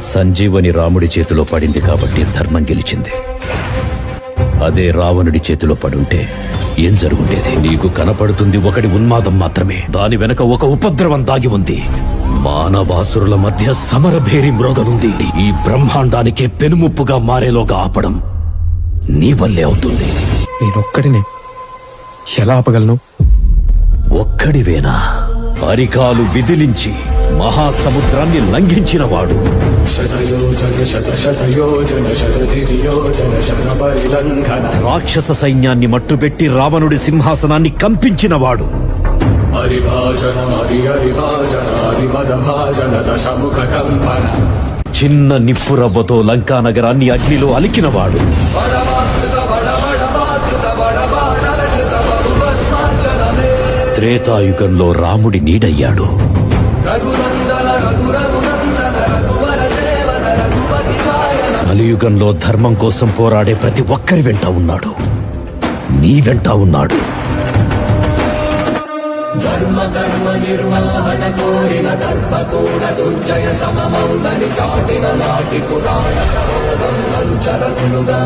సంజీవని రాముడి చేతిలో పడింది కాబట్టి ధర్మం గెలిచింది. అదే రావణుడి చేతిలో పడుంటే ఏం జరుగుండేది? నీకు కనపడుతుంది ఒకటి ఉన్మాదం మాత్రమే. దాని వెనక ఒక ఉపద్రవం దాగి ఉంది. మానవాసురుల మధ్య సమరభేరి మ్రోగనుంది. ఈ బ్రహ్మాండానికే పెనుముప్పుగా మారేలోగా ఆపడం నీ వల్లే అవుతుంది. నేనొక్కడినే ఎలా ఆపగలను? ఒక్కడివేనా? అరికాలు విదిలించి మహాసముద్రాన్ని లంఘించినవాడు. రాక్షస సైన్యాన్ని మట్టుబెట్టి రావణుడి సింహాసనాన్ని కంపించినవాడు. చిన్న నిప్పురవ్వతో లంకా నగరాన్ని అగ్నిలో అలికినవాడు. త్రేతాయుగంలో రాముడి నీడయ్యాడు. కలియుగంలో ధర్మం కోసం పోరాడే ప్రతి ఒక్కరి వెంట ఉన్నాడు. నీ వెంట ఉన్నాడు. ధర్మ కర్మ నిర్వహణ కోరిన దర్పకూడ దుర్జయ సమమౌనని చాటిన నాటి పురాణ చరకులుగా